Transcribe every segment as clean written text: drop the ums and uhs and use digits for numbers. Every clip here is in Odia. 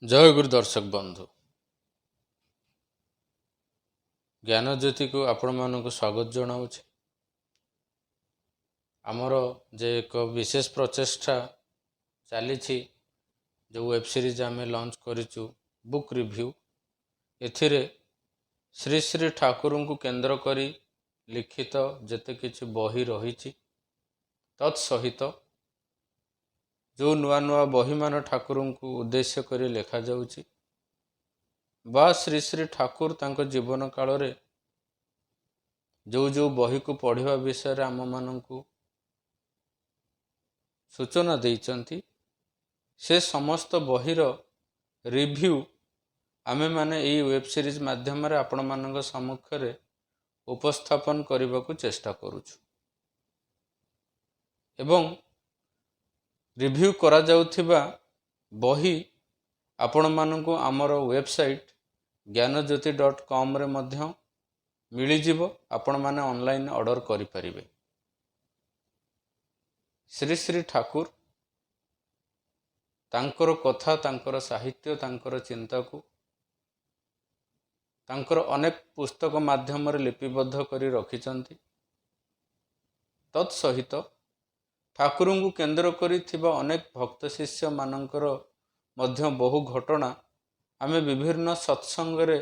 जय गुरु दर्शक बंधु ज्ञानज्योति को आपण मानक स्वागत जनाऊँ। आमर जे एक विशेष प्रचेष्टा चली जो वेब सीरीज आम लॉन्च करूँ बुक रिव्यू एथिरे श्री श्री ठाकुर को केंद्र करी लिखित जेते किछि बही रही तत्सहित जो नुआ नुआ बही मान ठाकुर को उद्देश्य करी लिखा जाउछि बा श्री श्री ठाकुर तांको जीवन काल रे जो जो बही को पढ़िबा विषय रे आम माननकु सूचना देइचंती से समस्त बहीर रिव्यू आमे माने एई वेब सीरीज माध्यम रे आपण मानक सम्मुख रे उपस्थापन करने को चेष्टा करूछु एवं रिव्यू करा जाउथिबा बही आपण मानकु आमर वेबसाइट ज्ञानज्योति.com रे मध्य मिली जिवो। आपण माने ऑनलाइन ऑर्डर करि परिबे। श्री श्री ठाकुर तांकर कथा तांकर साहित्य तांकर चिंता को तांकर अनेक पुस्तक माध्यम रे लिपिबद्ध करी रखिचंती। तत्सहित ठाकुर को केंद्र करी थिबा अनेक भक्त शिष्य मानकर मध्य बहु घटना आमे विभिन्न सत्संग रे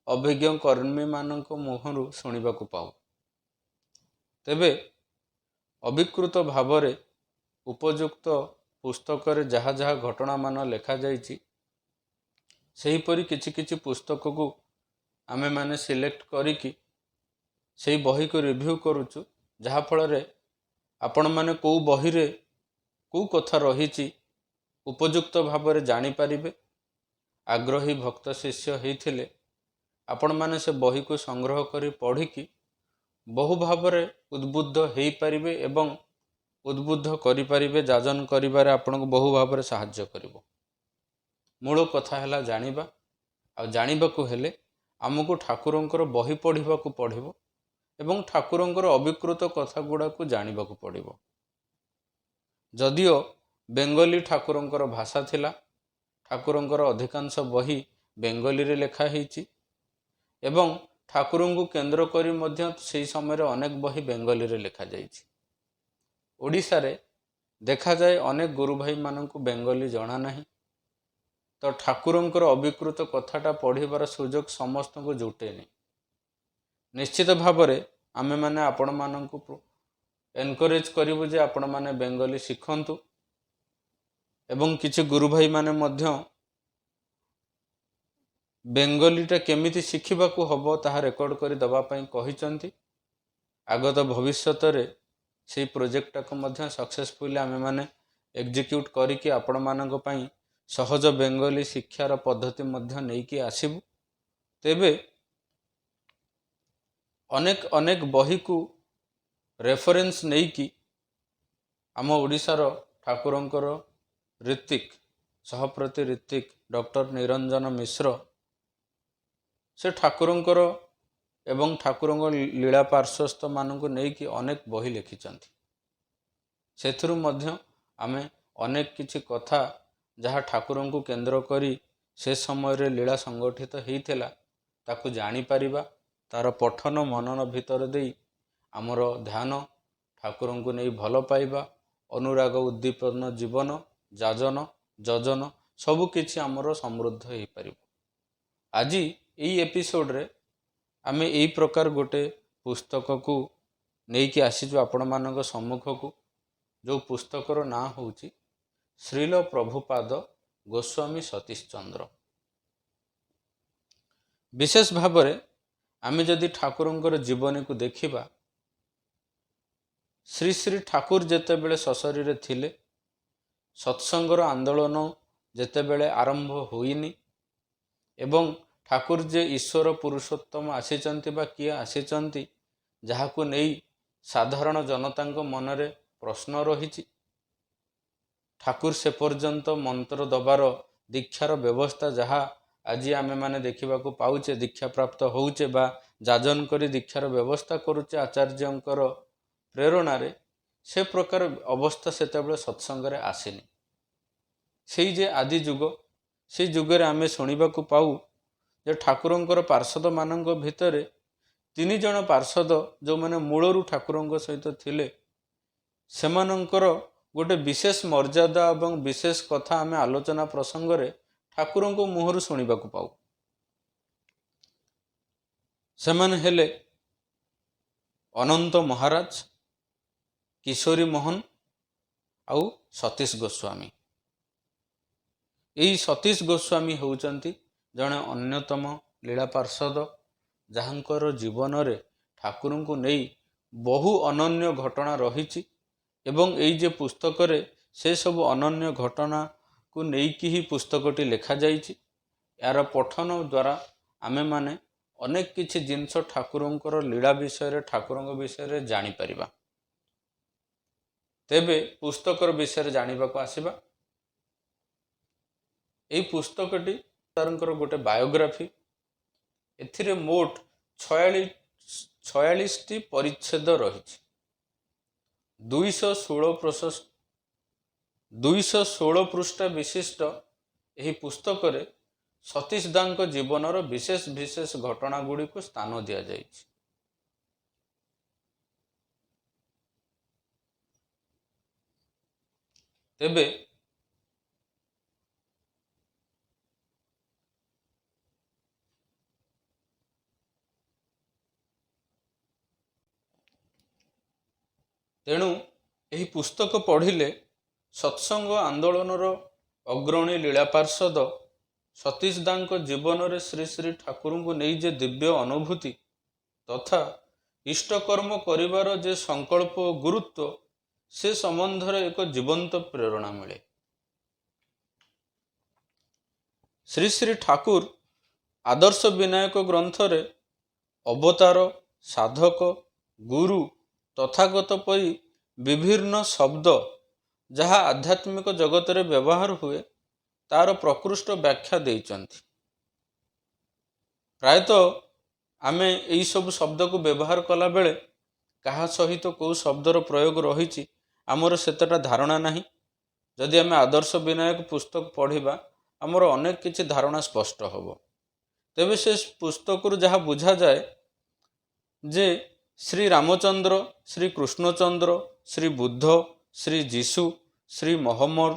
अभिज्ञ कर्मी मानक मुहरु शुणिबा को पाऊ। तेबे अविकृत भावरे उपयुक्त पुस्तक रे जहाँ जहाँ घटना मान लेखा जाइछि सेहीपरि किछि किछि पुस्तक को आमे माने सिलेक्ट करिकि सेही बही को रिव्यू करूछु जहाँ फल रे आपण माने को बही रे को कथा रहिछि उपयुक्त भावरे जानि परिबे। आग्रही भक्त शिष्य हेइथिले आपण माने से बही को संग्रह करी पढ़िकी बहु भावरे उद्बुद्ध हेइ परिबे एवं उद्बुद्ध करि परिबे। जाजन करिबारे आपनको बहु भावरे सहाय्य करिवो। मूल कथा हैला जानिबा आ जानिबाकू हेले आमको ठाकुरंकर बही पढ़िबाकू पड़िबो एवं ठाकुरंकर अविकृत कथा गुड़ा को जानिबाकू पड़िबो। जदियो बेंगली ठाकुरंकर भाषा थिला ठाकुरंकर अधिकांश बही बेंगली रे लेखा हेइछि एवं ठाकुर को केंद्र करी मध्य से समय अनेक बही बेंगली रे लेखा जाइछि। ओडिशा रे देखा जाए अनेक गुरु भाई माननकु बेंगली जाना नहीं तो ठाकुरंकर अविकृत कथाटा पढ़िबार सुजोग समस्त को जुटेनी। निश्चित भावरे आमे माने आपण माननकु एनकरेज करिवु जे आपण माने बेंगली शिखंतु एवं किछि गुरु भाई माने मध्य बेंगलीटा केमिति शिखिबा को हबो ताहा रेकॉर्ड करी दबा पई कहिचंती। आगत भविष्यत रे सेही प्रोजेक्ट को मध्य सक्सेसफुली आमे माने एग्जीक्यूट करिकि आपण मानक पई सहज बेंगली शिक्षार पद्धति मध्य नेकी आसीबु। तेबे अनेक अनेक बही को रेफरेंस नेकी आम ओडिशार ठाकुरंकर ऋत्विक सहप्रति ऋत्विक डॉक्टर निरंजन मिश्र से ठाकुरंकर एवं ठाकुरंकर लीला पार्श्वस्थ मानक नेकी अनेक बही लिखिचंती। सेथुरु मध्य आमे अनेक किछि कथा जहाँ ठाकुरं को केंद्र करी से समय रे लीला संगठित हेइथिला ताकु जानि परिबा। तार पठन मनन भितर देई आमर ध्यान ठाकुरं को नहीं भल पाइबा अनुराग उद्दीपन जीवन जाजन जजन सबु किछि आमर समृद्ध हेइ परिबो। आज यही एपिसोड रे आमे यही प्रकार गोटे पुस्तक को नेकी आसीजु आपण मानक सम्मुख को जो पुस्तकर ना होउची श्रील प्रभुपाद गोस्वामी सतीश चंद्र। विशेष भावरे आमे जदि ठाकुरंकर जीवनी को देखिबा श्री श्री ठाकुर जेते बेले सशरीरे थिले सत्संगर आंदोलन जेते बेले आरंभ होइनी एवं ठाकुर जे ईश्वर पुरुषोत्तम आसीचंती बा किए आसीचंती जहाको नेई साधारण जनतांको मनरे प्रश्न रहिछि। ठाकुर से पर्यंत मंत्र दबार दीक्षार व्यवस्था जहाँ आज आमे माने देखा पाऊचे दीक्षा प्राप्त होउचे बा जाजन करी दीक्षार व्यवस्था करुचे आचार्यंकर प्रेरणा रे से प्रकार अवस्था सेतेबेले सत्संग रे आसेनी। सेई जे आदि जुग ସେ ଯୁଗରେ ଆମେ ଶୁଣିବାକୁ ପାଉ ଯେ ଠାକୁରଙ୍କର ପାର୍ଷଦମାନଙ୍କ ଭିତରେ 3 ଜଣ ପାର୍ଷଦ ଯେଉଁମାନେ ମୂଳରୁ ଠାକୁରଙ୍କ ସହିତ ଥିଲେ, ସେମାନଙ୍କର ଗୋଟେ ବିଶେଷ ମର୍ଯ୍ୟାଦା ଏବଂ ବିଶେଷ କଥା ଆମେ ଆଲୋଚନା ପ୍ରସଙ୍ଗରେ ଠାକୁରଙ୍କ ମୁହଁରୁ ଶୁଣିବାକୁ ପାଉ। ସେମାନେ ହେଲେ ଅନନ୍ତ ମହାରାଜ, କିଶୋରୀ ମୋହନ ଆଉ ସତୀଶ ଗୋସ୍ୱାମୀ। ଏହି ସତୀଶ ଗୋସ୍ୱାମୀ ହେଉଛନ୍ତି ଜଣେ ଅନ୍ୟତମ ଲୀଳା ପାର୍ଷଦ, ଯାହାଙ୍କର ଜୀବନରେ ଠାକୁରଙ୍କୁ ନେଇ ବହୁ ଅନନ୍ୟ ଘଟଣା ରହିଛି ଏବଂ ଏଇ ଯେ ପୁସ୍ତକରେ ସେ ସବୁ ଅନନ୍ୟ ଘଟଣାକୁ ନେଇକି ହିଁ ପୁସ୍ତକଟି ଲେଖାଯାଇଛି। ଏହାର ପଠନ ଦ୍ୱାରା ଆମେମାନେ ଅନେକ କିଛି ଜିନିଷ ଠାକୁରଙ୍କର ଲୀଳା ବିଷୟରେ, ଠାକୁରଙ୍କ ବିଷୟରେ ଜାଣିପାରିବା। ତେବେ ପୁସ୍ତକର ବିଷୟରେ ଜାଣିବାକୁ ଆସିବା। ଏହି ପୁସ୍ତକଟି ତାଙ୍କର ଗୋଟେ ବାୟୋଗ୍ରାଫି। ଏଥିରେ ମୋଟ 46ଟି ପରିଚ୍ଛେଦ ରହିଛି। 216 ପୃଷ୍ଠା ବିଶିଷ୍ଟ ଏହି ପୁସ୍ତକରେ ସତୀଶ ଦାଙ୍କ ଜୀବନର ବିଶେଷ ବିଶେଷ ଘଟଣା ଗୁଡ଼ିକୁ ସ୍ଥାନ ଦିଆଯାଇଛି। ତେବେ ତେଣୁ ଏହି ପୁସ୍ତକ ପଢ଼ିଲେ ସତ୍ସଙ୍ଗ ଆନ୍ଦୋଳନର ଅଗ୍ରଣୀ ଲୀଳା ପାର୍ଷଦ ସତୀଶ ଦାଙ୍କ ଜୀବନରେ ଶ୍ରୀ ଶ୍ରୀ ଠାକୁରଙ୍କୁ ନେଇ ଯେ ଦିବ୍ୟ ଅନୁଭୂତି ତଥା ଇଷ୍ଟକର୍ମ କରିବାର ଯେ ସଂକଳ୍ପ ଓ ଗୁରୁତ୍ୱ, ସେ ସମ୍ବନ୍ଧରେ ଏକ ଜୀବନ୍ତ ପ୍ରେରଣା ମିଳେ। ଶ୍ରୀ ଶ୍ରୀ ଠାକୁର ଆଦର୍ଶ ବିନାୟକ ଗ୍ରନ୍ଥରେ ଅବତାର, ସାଧକ, ଗୁରୁ, ତଥାଗତ ପରି ବିଭିନ୍ନ ଶବ୍ଦ ଯାହା ଆଧ୍ୟାତ୍ମିକ ଜଗତରେ ବ୍ୟବହାର ହୁଏ, ତାର ପ୍ରକୃଷ୍ଟ ବ୍ୟାଖ୍ୟା ଦେଇଛନ୍ତି। ପ୍ରାୟତଃ ଆମେ ଏହି ସବୁ ଶବ୍ଦକୁ ବ୍ୟବହାର କଲାବେଳେ କାହା ସହିତ କେଉଁ ଶବ୍ଦର ପ୍ରୟୋଗ ରହିଛି ଆମର ସେତେଟା ଧାରଣା ନାହିଁ। ଯଦି ଆମେ ଆଦର୍ଶ ବିନାୟକ ପୁସ୍ତକ ପଢ଼ିବା, ଆମର ଅନେକ କିଛି ଧାରଣା ସ୍ପଷ୍ଟ ହେବ। ତେବେ ସେ ପୁସ୍ତକରୁ ଯାହା ବୁଝାଯାଏ ଯେ ଶ୍ରୀ ରାମଚନ୍ଦ୍ର, ଶ୍ରୀ କୃଷ୍ଣଚନ୍ଦ୍ର, ଶ୍ରୀ ବୁଦ୍ଧ, ଶ୍ରୀ ଯୀଶୁ, ଶ୍ରୀ ମହମ୍ମଦ,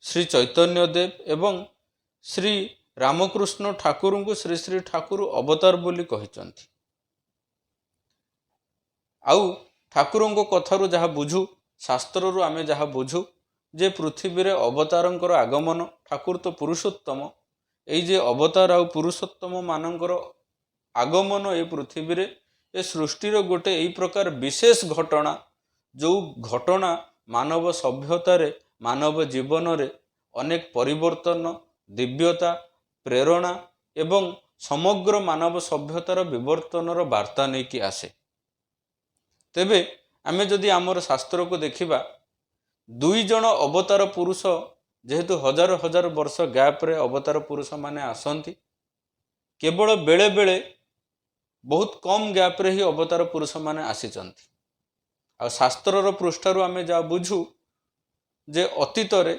ଶ୍ରୀ ଚୈତନ୍ୟ ଦେବ ଏବଂ ଶ୍ରୀ ରାମକୃଷ୍ଣ ଠାକୁରଙ୍କୁ ଶ୍ରୀ ଶ୍ରୀ ଠାକୁର ଅବତାର ବୋଲି କହିଛନ୍ତି। ଆଉ ଠାକୁରଙ୍କ କଥାରୁ ଯାହା ବୁଝୁ, ଶାସ୍ତ୍ରରୁ ଆମେ ଯାହା ବୁଝୁ ଯେ ପୃଥିବୀରେ ଅବତାରଙ୍କର ଆଗମନ, ଠାକୁର ତ ପୁରୁଷୋତ୍ତମ, ଏଇ ଯେ ଅବତାର ଆଉ ପୁରୁଷୋତ୍ତମ ମାନଙ୍କର ଆଗମନ ଏ ପୃଥିବୀରେ, ଏ ସୃଷ୍ଟିର ଗୋଟେ ଏଇ ପ୍ରକାର ବିଶେଷ ଘଟଣା, ଯେଉଁ ଘଟଣା ମାନବ ସଭ୍ୟତାରେ, ମାନବ ଜୀବନରେ ଅନେକ ପରିବର୍ତ୍ତନ, ଦିବ୍ୟତା, ପ୍ରେରଣା ଏବଂ ସମଗ୍ର ମାନବ ସଭ୍ୟତାର ବିବର୍ତ୍ତନର ବାର୍ତ୍ତା ନେଇକି ଆସେ। ତେବେ ଆମେ ଯଦି ଆମର ଶାସ୍ତ୍ରକୁ ଦେଖିବା, 2 ଜଣ ଅବତାର ପୁରୁଷ, ଯେହେତୁ ହଜାର ହଜାର ବର୍ଷ ଗ୍ୟାପ୍ରେ ଅବତାର ପୁରୁଷମାନେ ଆସନ୍ତି, କେବଳ ବେଳେ ବେଳେ ବହୁତ କମ୍ ଗ୍ୟାପ୍ରେ ହିଁ ଅବତାର ପୁରୁଷମାନେ ଆସିଛନ୍ତି। ଆଉ ଶାସ୍ତ୍ରର ପୃଷ୍ଠାରୁ ଆମେ ଯାହା ବୁଝୁ ଯେ ଅତୀତରେ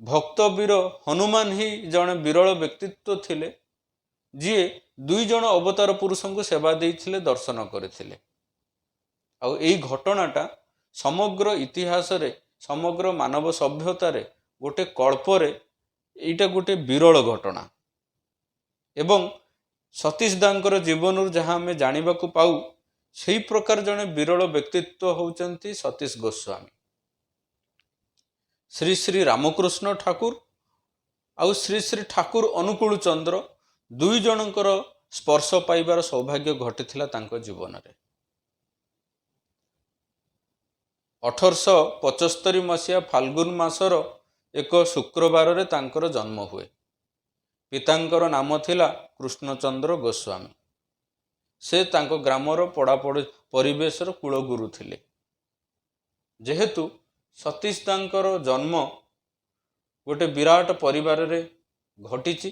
ଭକ୍ତବୀର ହନୁମାନ ହିଁ ଜଣେ ବିରଳ ବ୍ୟକ୍ତିତ୍ୱ ଥିଲେ, ଯିଏ 2 ଜଣ ଅବତାର ପୁରୁଷଙ୍କୁ ସେବା ଦେଇଥିଲେ, ଦର୍ଶନ କରିଥିଲେ। ଆଉ ଏଇ ଘଟଣାଟା ସମଗ୍ର ଇତିହାସରେ, ସମଗ୍ର ମାନବ ସଭ୍ୟତାରେ, ଗୋଟେ କଳ୍ପରେ ଏଇଟା ଗୋଟେ ବିରଳ ଘଟଣା। ଏବଂ ସତୀଶ ଦାଙ୍କର ଜୀବନରୁ ଯାହା ଆମେ ଜାଣିବାକୁ ପାଉ, ସେହି ପ୍ରକାର ଜଣେ ବିରଳ ବ୍ୟକ୍ତିତ୍ୱ ହେଉଛନ୍ତି ସତୀଶ ଗୋସ୍ୱାମୀ। ଶ୍ରୀ ଶ୍ରୀ ରାମକୃଷ୍ଣ ଠାକୁର ଆଉ ଶ୍ରୀ ଶ୍ରୀ ଠାକୁର ଅନୁକୂଳ ଚନ୍ଦ୍ର 2 ଜଣଙ୍କର ସ୍ପର୍ଶ ପାଇବାର ସୌଭାଗ୍ୟ ଘଟିଥିଲା ତାଙ୍କ ଜୀବନରେ। 1875 ମସିହା ଫାଲ୍ଗୁନ ମାସର ଏକ ଶୁକ୍ରବାରରେ ତାଙ୍କର ଜନ୍ମ ହୁଏ। ପିତାଙ୍କର ନାମ ଥିଲା କୃଷ୍ଣଚନ୍ଦ୍ର ଗୋସ୍ୱାମୀ। ସେ ତାଙ୍କ ଗ୍ରାମର ପଡ଼ାପଡ଼ି ପରିବେଶର କୂଳଗୁରୁ ଥିଲେ। ଯେହେତୁ ସତୀଶ ଦାଙ୍କର ଜନ୍ମ ଗୋଟେ ବିରାଟ ପରିବାରରେ ଘଟିଛି,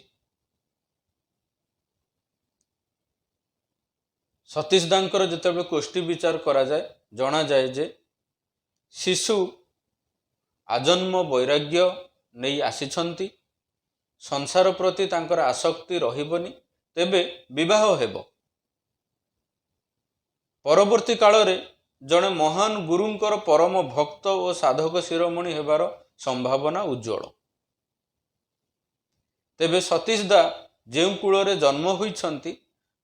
ସତୀଶ ଦାଙ୍କର ଯେତେବେଳେ କୋଷ୍ଠୀ ବିଚାର କରାଯାଏ, ଜଣାଯାଏ ଯେ ଶିଶୁ ଆଜନ୍ମ ବୈରାଗ୍ୟ ନେଇ ଆସିଛନ୍ତି, ସଂସାର ପ୍ରତି ତାଙ୍କର ଆସକ୍ତି ରହିବନି, ତେବେ ବିବାହ ହେବ। ପରବର୍ତ୍ତୀ କାଳରେ ଜଣେ ମହାନ ଗୁରୁଙ୍କର ପରମ ଭକ୍ତ ଓ ସାଧକ ଶିରୋମଣି ହେବାର ସମ୍ଭାବନା ଉଜ୍ଜଳ। ତେବେ ସତୀଶ ଦା ଯେଉଁ କୂଳରେ ଜନ୍ମ ହୋଇଛନ୍ତି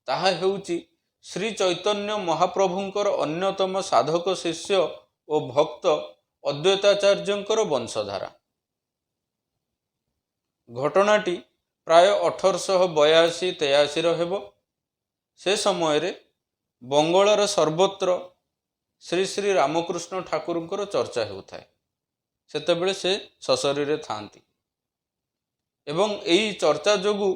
ତାହା ହେଉଛି ଶ୍ରୀ ଚୈତନ୍ୟ ମହାପ୍ରଭୁଙ୍କର ଅନ୍ୟତମ ସାଧକ ଶିଷ୍ୟ ଓ ଭକ୍ତ ଅଦ୍ୱୈତାଚାର୍ଯ୍ୟଙ୍କର ବଂଶଧାରା। ଘଟଣାଟି ପ୍ରାୟ 1882-83 ହେବ। ସେ ସମୟରେ ବଙ୍ଗଳାର ସର୍ବତ୍ର ଶ୍ରୀ ଶ୍ରୀ ରାମକୃଷ୍ଣ ଠାକୁରଙ୍କର ଚର୍ଚ୍ଚା ହେଉଥାଏ। ସେତେବେଳେ ସେ ସଶରୀରେ ଥାନ୍ତି ଏବଂ ଏହି ଚର୍ଚ୍ଚା ଯୋଗୁଁ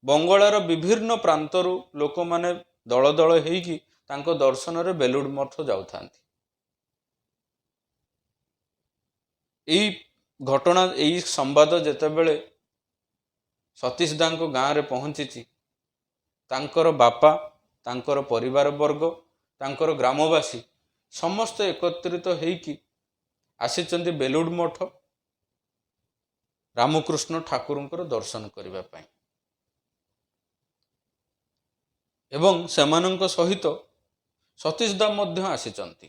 ବଙ୍ଗଳାର ବିଭିନ୍ନ ପ୍ରାନ୍ତରୁ ଲୋକମାନେ ଦଳ ଦଳ ହେଇକି ତାଙ୍କ ଦର୍ଶନରେ ବେଲୁଡ଼ ମଠ ଯାଉଥାନ୍ତି। ଏହି ଘଟଣା, ଏହି ସମ୍ବାଦ ଯେତେବେଳେ ସତୀଶ ଦାଙ୍କ ଗାଁରେ ପହଞ୍ଚିଛି, ତାଙ୍କର ବାପା, ତାଙ୍କର ପରିବାର ବର୍ଗ, ତାଙ୍କର ଗ୍ରାମବାସୀ ସମସ୍ତେ ଏକତ୍ରିତ ହେଇକି ଆସିଛନ୍ତି ବେଲୁଡ଼ ମଠ ରାମକୃଷ୍ଣ ଠାକୁରଙ୍କର ଦର୍ଶନ କରିବା ପାଇଁ। ଏବଂ ସେମାନଙ୍କ ସହିତ ସତୀଶ ଦା ମଧ୍ୟ ଆସିଛନ୍ତି।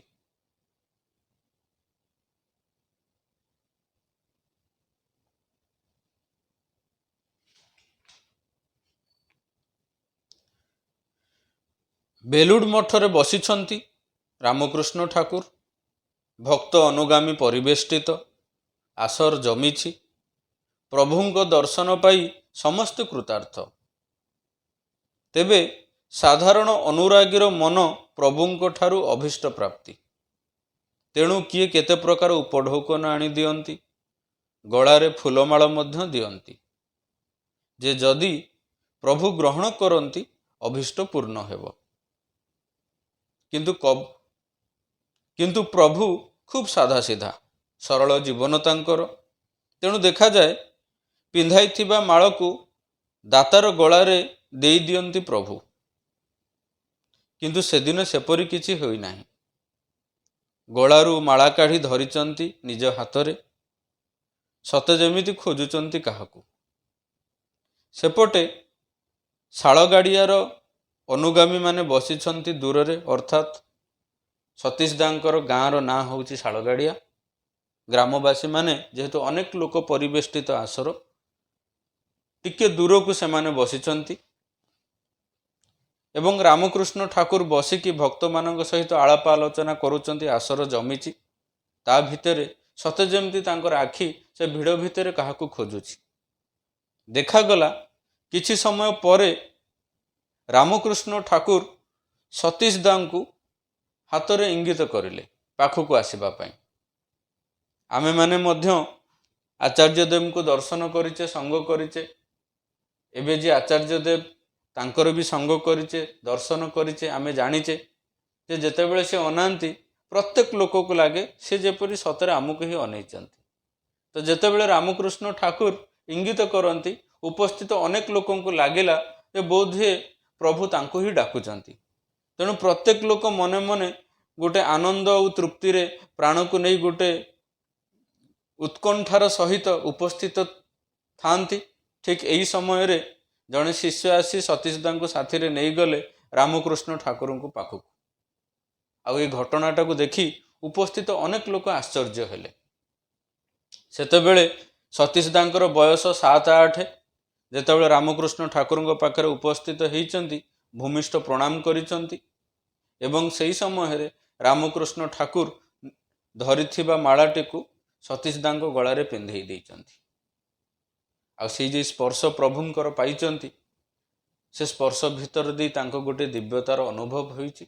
ବେଲୁଡ଼ ମଠରେ ବସିଛନ୍ତି ରାମକୃଷ୍ଣ ଠାକୁର, ଭକ୍ତ ଅନୁଗାମୀ ପରିବେଷ୍ଟିତ, ଆସର ଜମିଛି, ପ୍ରଭୁଙ୍କ ଦର୍ଶନ ପାଇ ସମସ୍ତେ କୃତାର୍ଥ। ତେବେ ସାଧାରଣ ଅନୁରାଗୀର ମନ ପ୍ରଭୁଙ୍କ ଠାରୁ ଅଭୀଷ୍ଟ ପ୍ରାପ୍ତି, ତେଣୁ କିଏ କେତେ ପ୍ରକାର ଉପଢୌକନ ଆଣି ଦିଅନ୍ତି, ଗଳାରେ ଫୁଲମାଳ ମଧ୍ୟ ଦିଅନ୍ତି ଯେ ଯଦି ପ୍ରଭୁ ଗ୍ରହଣ କରନ୍ତି ଅଭୀଷ୍ଟ ପୂର୍ଣ୍ଣ ହେବ। କିନ୍ତୁ ପ୍ରଭୁ ଖୁବ୍ ସାଧାସିଧା ସରଳ ଜୀବନ ତାଙ୍କର, ତେଣୁ ଦେଖାଯାଏ ପିନ୍ଧାଇଥିବା ମାଳକୁ ଦାତାର ଗଳାରେ ଦେଇ ଦିଅନ୍ତି ପ୍ରଭୁ। କିନ୍ତୁ ସେଦିନ ସେପରି କିଛି ହୋଇନାହିଁ। ଗଳାରୁ ମାଳା କାଢ଼ି ଧରିଛନ୍ତି ନିଜ ହାତରେ, ସତେ ଯେମିତି ଖୋଜୁଛନ୍ତି କାହାକୁ। ସେପଟେ ଶାଳଗାଡ଼ିଆର ଅନୁଗାମୀମାନେ ବସିଛନ୍ତି ଦୂରରେ, ଅର୍ଥାତ୍ ସତୀଶ ଦାଙ୍କର ଗାଁର ନାଁ ହେଉଛି ଶାଳଗାଡ଼ିଆ। ଗ୍ରାମବାସୀମାନେ ଯେହେତୁ ଅନେକ ଲୋକ ପରିବେଷ୍ଟିତ ଆସର, ଟିକେ ଦୂରକୁ ସେମାନେ ବସିଛନ୍ତି ଏବଂ ରାମକୃଷ୍ଣ ଠାକୁର ବସିକି ଭକ୍ତମାନଙ୍କ ସହିତ ଆଳାପ ଆଲୋଚନା କରୁଛନ୍ତି। ଆସର ଜମିଛି, ତା ଭିତରେ ସତେ ଯେମିତି ତାଙ୍କର ଆଖି ସେ ଭିଡ଼ ଭିତରେ କାହାକୁ ଖୋଜୁଛି। ଦେଖାଗଲା କିଛି ସମୟ ପରେ ରାମକୃଷ୍ଣ ଠାକୁର ସତୀଶ ଦାଙ୍କୁ ହାତରେ ଇଙ୍ଗିତ କରିଲେ ପାଖକୁ ଆସିବା ପାଇଁ। ଆମେମାନେ ମଧ୍ୟ ଆଚାର୍ଯ୍ୟ ଦେବଙ୍କୁ ଦର୍ଶନ କରିଛେ, ସଙ୍ଗ କରିଛେ। ଏବେ ଯେ ଆଚାର୍ଯ୍ୟ ଦେବ, ତାଙ୍କର ବି ସଙ୍ଗ କରିଛେ, ଦର୍ଶନ କରିଛେ। ଆମେ ଜାଣିଛେ ଯେ ଯେତେବେଳେ ସେ ଅନାନ୍ତି ପ୍ରତ୍ୟେକ ଲୋକକୁ ଲାଗେ ସେ ଯେପରି ସତରେ ଆମକୁ ହିଁ ଅନେଇଛନ୍ତି। ତ ଯେତେବେଳେ ରାମକୃଷ୍ଣ ଠାକୁର ଇଙ୍ଗିତ କରନ୍ତି, ଉପସ୍ଥିତ ଅନେକ ଲୋକଙ୍କୁ ଲାଗିଲା ଯେ ବୋଧହୁଏ ପ୍ରଭୁ ତାଙ୍କୁ ହିଁ ଡାକୁଛନ୍ତି। ତେଣୁ ପ୍ରତ୍ୟେକ ଲୋକ ମନେ ମନେ ଗୋଟେ ଆନନ୍ଦ ଆଉ ତୃପ୍ତିରେ ପ୍ରାଣକୁ ନେଇ ଗୋଟେ ଉତ୍କଣ୍ଠାର ସହିତ ଉପସ୍ଥିତ ଥାନ୍ତି। ଠିକ୍ ଏହି ସମୟରେ ଜଣେ ଶିଷ୍ୟ ଆସି ସତୀଶ ଦାଙ୍କୁ ସାଥିରେ ନେଇଗଲେ ରାମକୃଷ୍ଣ ଠାକୁରଙ୍କୁ ପାଖକୁ। ଆଉ এই ଘଟଣାଟାକୁ ଦେଖି ଉପସ୍ଥିତ ଅନେକ ଲୋକ ଆଶ୍ଚର୍ଯ୍ୟ ହେଲେ। ସେତେବେଳେ ସତୀଶ ଦାଙ୍କର ବୟସ 7-8। ଯେତେବେଳେ ରାମକୃଷ୍ଣ ଠାକୁରଙ୍କ ପାଖରେ ଉପସ୍ଥିତ ହେଇଛନ୍ତି, ଭୂମିଷ୍ଠ ପ୍ରଣାମ କରିଛନ୍ତି ଏବଂ ସେହି ସମୟରେ ରାମକୃଷ୍ଣ ଠାକୁର ଧରିଥିବା ମାଳାଟିକୁ ସତୀଶ ଦାଙ୍କ ଗଳାରେ ପିନ୍ଧେଇ ଦେଇଛନ୍ତି। ଆଉ ସେଇ ଯେ ସ୍ପର୍ଶ ପ୍ରଭୁଙ୍କର ପାଇଛନ୍ତି, ସେ ସ୍ପର୍ଶ ଭିତର ଦେଇ ତାଙ୍କ ଗୋଟେ ଦିବ୍ୟତାର ଅନୁଭବ ହୋଇଛି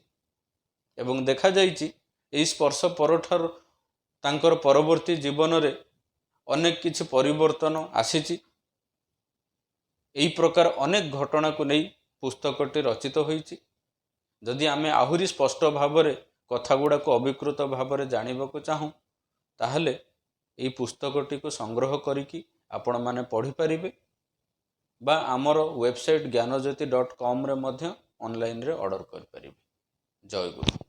ଏବଂ ଦେଖାଯାଇଛି ଏହି ସ୍ପର୍ଶ ପରଠାରୁ ତାଙ୍କର ପରବର୍ତ୍ତୀ ଜୀବନରେ ଅନେକ କିଛି ପରିବର୍ତ୍ତନ ଆସିଛି। ଏହି ପ୍ରକାର ଅନେକ ଘଟଣାକୁ ନେଇ ପୁସ୍ତକଟି ରଚିତ ହୋଇଛି। ଯଦି ଆମେ ଆହୁରି ସ୍ପଷ୍ଟ ଭାବରେ କଥାଗୁଡ଼ାକୁ ଅବିକୃତ ଭାବରେ ଜାଣିବାକୁ ଚାହୁଁ, ତାହେଲେ ଏହି ପୁସ୍ତକଟିକୁ ସଂଗ୍ରହ କରିକି ଆପଣମାନେ ପଢ଼ିପାରିବେ ବା ଆମର ୱେବସାଇଟ୍ ଜ୍ଞାନଜ୍ୟୋତି.com ମଧ୍ୟ ଅନଲାଇନରେ ଅର୍ଡ଼ର କରିପାରିବେ। ଜୟ ଗୁରୁ।